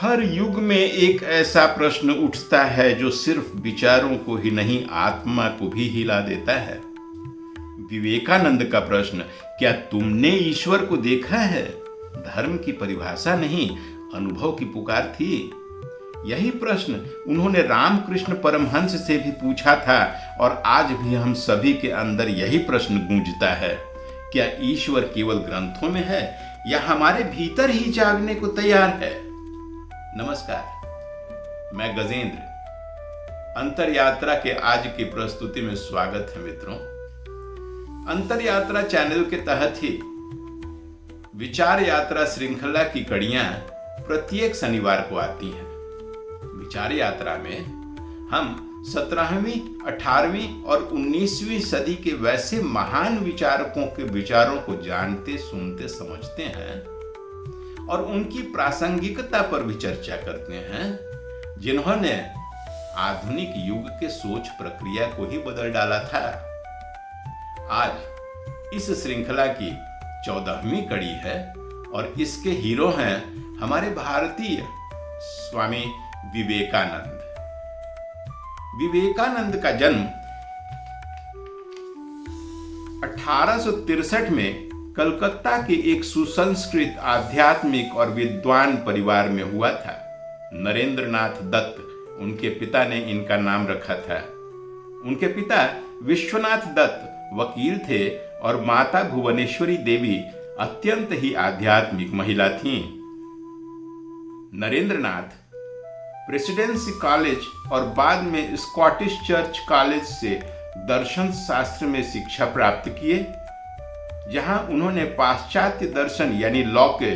हर युग में एक ऐसा प्रश्न उठता है जो सिर्फ विचारों को ही नहीं, आत्मा को भी हिला देता है। विवेकानंद का प्रश्न, क्या तुमने ईश्वर को देखा है, धर्म की परिभाषा नहीं, अनुभव की पुकार थी। यही प्रश्न उन्होंने रामकृष्ण परमहंस से भी पूछा था और आज भी हम सभी के अंदर यही प्रश्न गूंजता है। क्या ईश्वर केवल ग्रंथों में है या हमारे भीतर ही जागने को तैयार है? नमस्कार, मैं गजेंद्र। अंतर यात्रा के आज की प्रस्तुति में स्वागत है मित्रों। अंतर यात्रा चैनल के तहत ही विचार यात्रा श्रृंखला की कड़ियां प्रत्येक शनिवार को आती हैं। विचार यात्रा में हम 17वीं, 18वीं और 19वीं सदी के वैसे महान विचारकों के विचारों को जानते, सुनते, समझते हैं और उनकी प्रासंगिकता पर भी चर्चा करते हैं, जिन्होंने आधुनिक युग के सोच प्रक्रिया को ही बदल डाला था। आज इस श्रृंखला की 14वीं कड़ी है और इसके हीरो हैं हमारे भारतीय स्वामी विवेकानंद। विवेकानंद का जन्म 1863 में कलकत्ता के एक सुसंस्कृत आध्यात्मिक और विद्वान परिवार में हुआ था। नरेंद्रनाथ दत्त उनके पिता ने इनका नाम रखा था। उनके पिता विश्वनाथ दत्त वकील थे और माता भुवनेश्वरी देवी अत्यंत ही आध्यात्मिक महिला थीं। नरेंद्रनाथ प्रेसिडेंसी कॉलेज और बाद में स्कॉटिश चर्च कॉलेज से दर्शन शास्त्र में शिक्षा प्राप्त किए, जहां उन्होंने पाश्चात्य दर्शन यानी लॉके,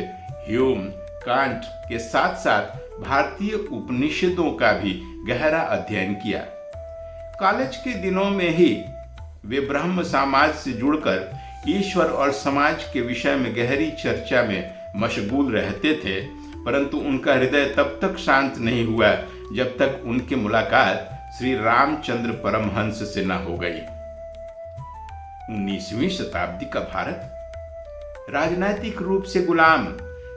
ह्यूम, कांट के साथ साथ भारतीय उपनिषदों का भी गहरा अध्ययन किया। कॉलेज के दिनों में ही वे ब्रह्म समाज से जुड़कर ईश्वर और समाज के विषय में गहरी चर्चा में मशगूल रहते थे, परंतु उनका हृदय तब तक शांत नहीं हुआ जब तक उनकी मुलाकात श्री रामचंद्र परमहंस से न हो गई। 19वीं शताब्दी का भारत राजनैतिक रूप से गुलाम,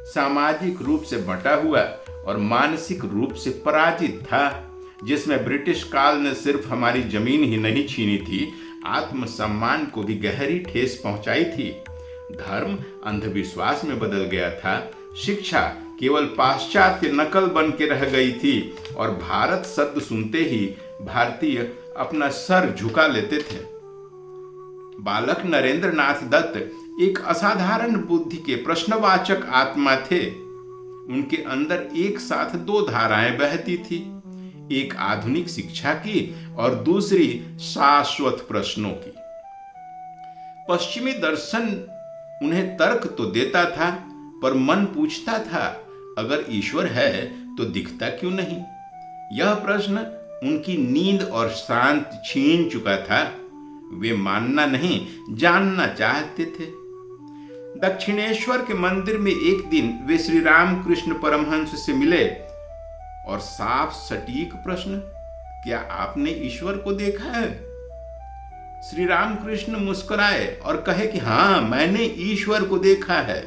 सामाजिक रूप से बंटा हुआ और मानसिक रूप से पराजित था, जिसमें ब्रिटिश काल ने सिर्फ हमारी जमीन ही नहीं छीनी थी, आत्मसम्मान को भी गहरी ठेस पहुंचाई थी। धर्म अंधविश्वास में बदल गया था, शिक्षा केवल पाश्चात्य नकल बन के रह गई थी और भारत शब्द सुनते ही भारतीय अपना सर झुका लेते थे। बालक नरेंद्रनाथ दत्त एक असाधारण बुद्धि के प्रश्नवाचक आत्मा थे। उनके अंदर एक साथ दो धाराएं बहती थी, एक आधुनिक शिक्षा की और दूसरी शाश्वत प्रश्नों की। पश्चिमी दर्शन उन्हें तर्क तो देता था, पर मन पूछता था, अगर ईश्वर है तो दिखता क्यों नहीं? यह प्रश्न उनकी नींद और शांति छीन चुका था। वे मानना नहीं, जानना चाहते थे। दक्षिणेश्वर के मंदिर में एक दिन वे श्री रामकृष्ण परमहंस से मिले और साफ सटीक प्रश्न, क्या आपने ईश्वर को देखा है? श्री रामकृष्ण मुस्कुराए और कहे कि हाँ, मैंने ईश्वर को देखा है,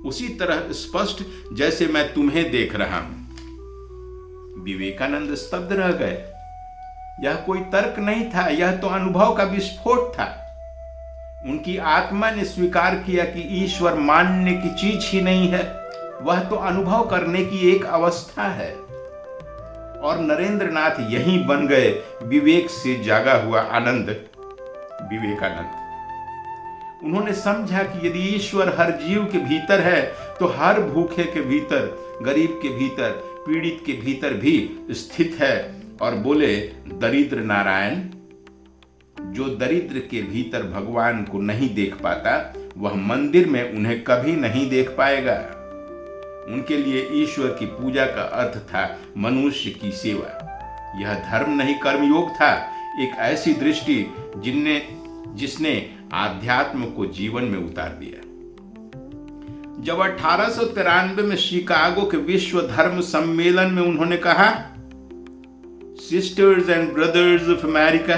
उसी तरह स्पष्ट जैसे मैं तुम्हें देख रहा हूं। विवेकानंद स्तब्ध रह गए। यह कोई तर्क नहीं था, यह तो अनुभव का विस्फोट था। उनकी आत्मा ने स्वीकार किया कि ईश्वर मानने की चीज ही नहीं है, वह तो अनुभव करने की एक अवस्था है। और नरेंद्रनाथ यही बन गए विवेक से जागा हुआ आनंद, विवेकानंद। उन्होंने समझा कि यदि ईश्वर हर जीव के भीतर है तो हर भूखे के भीतर, गरीब के भीतर, पीड़ित के भीतर भी स्थित है। और बोले, दरिद्र नारायण, जो दरिद्र के भीतर भगवान को नहीं देख पाता, वह मंदिर में उन्हें कभी नहीं देख पाएगा। उनके लिए ईश्वर की पूजा का अर्थ था मनुष्य की सेवा। यह धर्म नहीं, कर्मयोग था, एक ऐसी दृष्टि जिसने आध्यात्म को जीवन में उतार दिया। जब 1893 में शिकागो के विश्व धर्म सम्मेलन में उन्होंने कहा, sisters and brothers of America,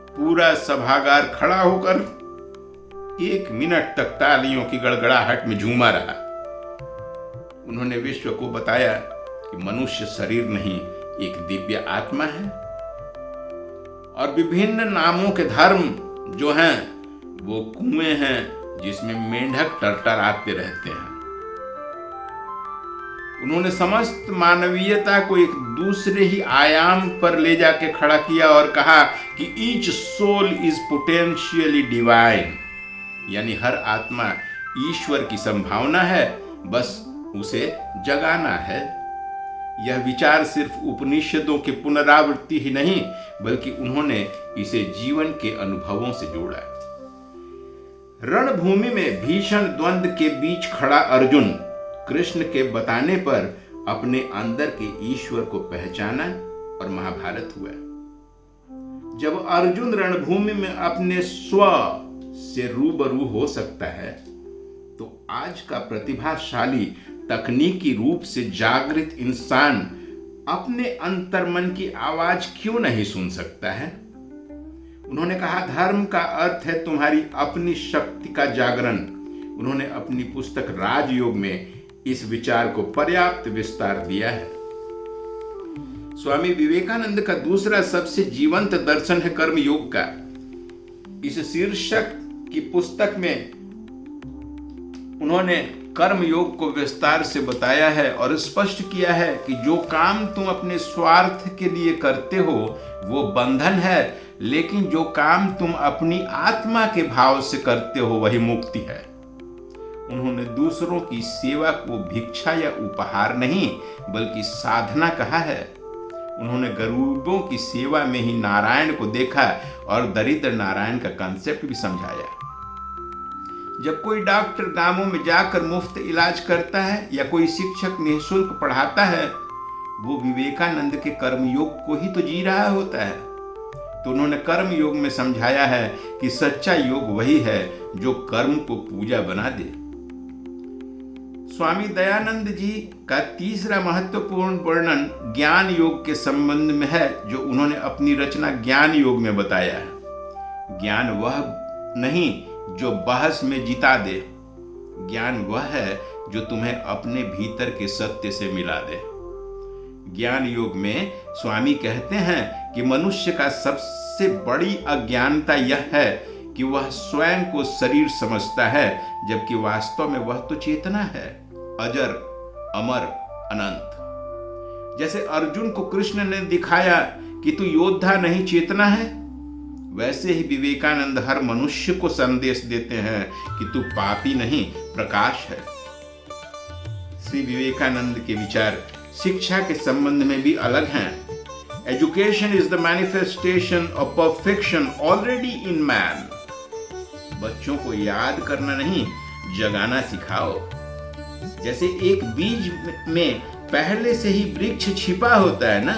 पूरा सभागार खड़ा होकर 1 मिनट तक तालियों की गड़गड़ाहट में झूमा रहा। उन्होंने विश्व को बताया कि मनुष्य शरीर नहीं, एक दिव्य आत्मा है और विभिन्न नामों के धर्म जो हैं वो कुएं हैं जिसमें मेंढक टरटराते रहते हैं। उन्होंने समस्त मानवीयता को एक दूसरे ही आयाम पर ले जाके खड़ा किया और कहा कि each soul is potentially divine, यानी हर आत्मा ईश्वर की संभावना है, बस उसे जगाना है। यह विचार सिर्फ उपनिषदों की पुनरावृत्ति ही नहीं, बल्कि उन्होंने इसे जीवन के अनुभवों से जोड़ा। रणभूमि में भीषण द्वंद्व के बीच खड़ा अर्जुन कृष्ण के बताने पर अपने अंदर के ईश्वर को पहचाना और महाभारत हुआ। जब अर्जुन रणभूमि में अपने स्व से रूबरू हो सकता है, तो आज का प्रतिभाशाली तकनीकी रूप से जागृत इंसान अपने अंतर्मन की आवाज क्यों नहीं सुन सकता है? उन्होंने कहा, धर्म का अर्थ है तुम्हारी अपनी शक्ति का जागरण। उन्होंने अपनी पुस्तक राजयोग में इस विचार को पर्याप्त विस्तार दिया है। स्वामी विवेकानंद का दूसरा सबसे जीवंत दर्शन है कर्म योग का। इस शीर्षक की पुस्तक में उन्होंने कर्म योग को विस्तार से बताया है और स्पष्ट किया है कि जो काम तुम अपने स्वार्थ के लिए करते हो वो बंधन है, लेकिन जो काम तुम अपनी आत्मा के भाव से करते हो वही मुक्ति है। उन्होंने दूसरों की सेवा को भिक्षा या उपहार नहीं बल्कि साधना कहा है। उन्होंने गरीबों की सेवा में ही नारायण को देखा और दरिद्र नारायण का कंसेप्ट भी समझाया। जब कोई डॉक्टर गांवों में जाकर मुफ्त इलाज करता है या कोई शिक्षक निःशुल्क पढ़ाता है, वो विवेकानंद के कर्मयोग को ही तो जी रहा होता है। तो उन्होंने कर्म योग में समझाया है कि सच्चा योग वही है जो कर्म को पूजा बना दे। स्वामी दयानंद जी का तीसरा महत्वपूर्ण वर्णन ज्ञान योग के संबंध में है, जो उन्होंने अपनी रचना ज्ञान योग में बताया है। ज्ञान वह नहीं जो बहस में जिता दे, ज्ञान वह है जो तुम्हें अपने भीतर के सत्य से मिला दे। ज्ञान योग में स्वामी कहते हैं कि मनुष्य का सबसे बड़ी अज्ञानता यह है कि वह स्वयं को शरीर समझता है, जबकि वास्तव में वह तो चेतना है, अजर, अमर, अनंत। जैसे अर्जुन को कृष्ण ने दिखाया कि तू योद्धा नहीं चेतना है, वैसे ही विवेकानंद हर मनुष्य को संदेश देते हैं कि तू पापी नहीं प्रकाश है। श्री विवेकानंद के विचार शिक्षा के संबंध में भी अलग हैं। Education is the manifestation of perfection already in man. बच्चों को याद करना नहीं, जगाना सिखाओ। जैसे एक बीज में पहले से ही वृक्ष छिपा होता है ना,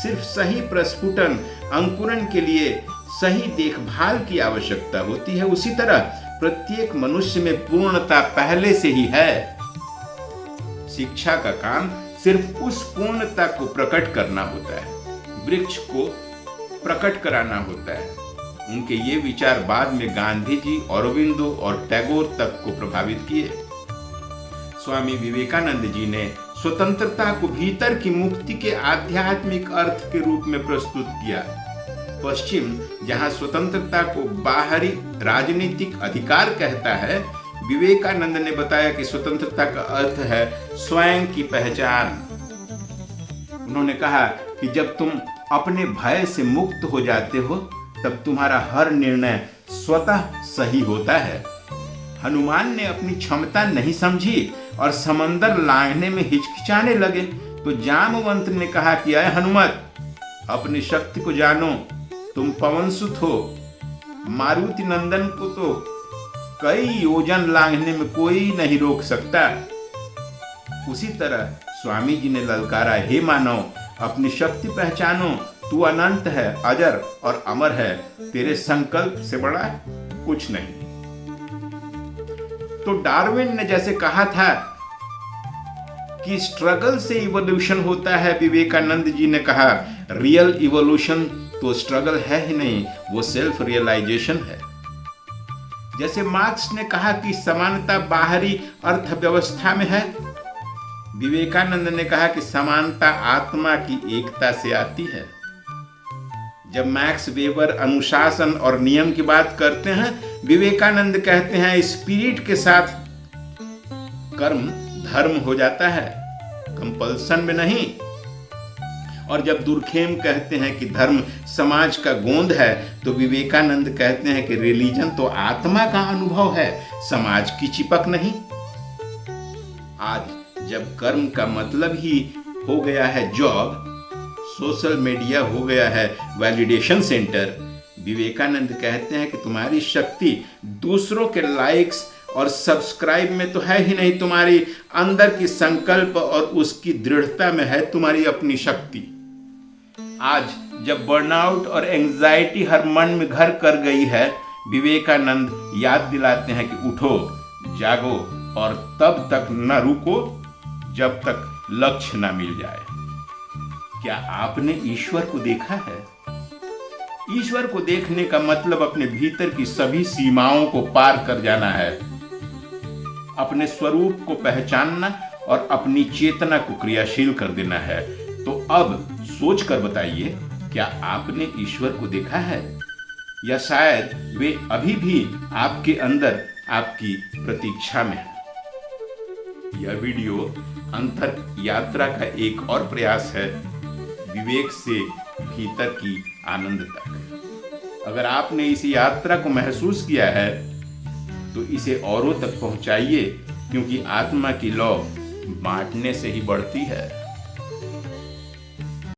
सिर्फ सही प्रस्फुटन अंकुरण के लिए सही देखभाल की आवश्यकता होती है, उसी तरह प्रत्येक मनुष्य में पूर्णता पहले से ही है। शिक्षा का काम सिर्फ उस पूर्णता को प्रकट करना होता है, वृक्ष को प्रकट कराना होता है। उनके ये विचार बाद में गांधी जी, अरविंदो और टैगोर तक को प्रभावित किए। स्वामी विवेकानंद जी ने स्वतंत्रता को भीतर की मुक्ति के आध्यात्मिक अर्थ के रूप में प्रस्तुत किया। पश्चिम जहां स्वतंत्रता को बाहरी राजनीतिक अधिकार कहता है, विवेकानंद ने बताया कि स्वतंत्रता का अर्थ है स्वयं की पहचान। उन्होंने कहा कि जब तुम अपने भय से मुक्त हो जाते हो, तब तुम्हारा हर निर्णय स्वतः सही होता है। हनुमान ने अपनी क्षमता नहीं समझी और समंदर लांघने में हिचकिचाने लगे, तो जामवंत ने कहा कि अय हनुमत, अपनी शक्ति को जानो, तुम पवनसुत हो। मारुति नंदन को तो कई योजन लांघने में कोई नहीं रोक सकता। उसी तरह स्वामी जी ने ललकारा, हे मानव, अपनी शक्ति पहचानो, तू अनंत है, अजर और अमर है, तेरे संकल्प से बड़ा कुछ नहीं। तो डार्विन ने जैसे कहा था कि स्ट्रगल से इवोल्यूशन होता है, विवेकानंद जी ने कहा रियल इवोल्यूशन तो स्ट्रगल है ही नहीं, वो सेल्फ रियलाइजेशन है। जैसे मार्क्स ने कहा कि समानता बाहरी अर्थव्यवस्था में है, विवेकानंद ने कहा कि समानता आत्मा की एकता से आती है। जब मैक्स वेबर अनुशासन और नियम की बात करते हैं, विवेकानंद कहते हैं स्पिरिट के साथ कर्म धर्म हो जाता है, कंपल्सन में नहीं। और जब दुर्खेम कहते हैं कि धर्म समाज का गोंद है, तो विवेकानंद कहते हैं कि रिलीजन तो आत्मा का अनुभव है, समाज की चिपक नहीं। आज जब कर्म का मतलब ही हो गया है जॉब, सोशल मीडिया हो गया है वैलिडेशन सेंटर, विवेकानंद कहते हैं कि तुम्हारी शक्ति दूसरों के लाइक्स और सब्सक्राइब में तो है ही नहीं, तुम्हारी अंदर की संकल्प और उसकी दृढ़ता में है तुम्हारी अपनी शक्ति। आज जब बर्नआउट और एंजाइटी हर मन में घर कर गई है, विवेकानंद याद दिलाते हैं कि उठो, जागो और तब तक न रुको जब तक लक्ष्य न मिल जाए। क्या आपने ईश्वर को देखा है? ईश्वर को देखने का मतलब अपने भीतर की सभी सीमाओं को पार कर जाना है, अपने स्वरूप को पहचानना और अपनी चेतना को क्रियाशील कर देना है। तो अब सोच कर बताइए, क्या आपने ईश्वर को देखा है, या शायद वे अभी भी आपके अंदर आपकी प्रतीक्षा में है? यह वीडियो अंतर यात्रा का एक और प्रयास है, विवेक से भीतर की आनंद तक। अगर आपने इस यात्रा को महसूस किया है तो इसे औरों तक पहुंचाइए, क्योंकि आत्मा की लौ बांटने से ही बढ़ती है।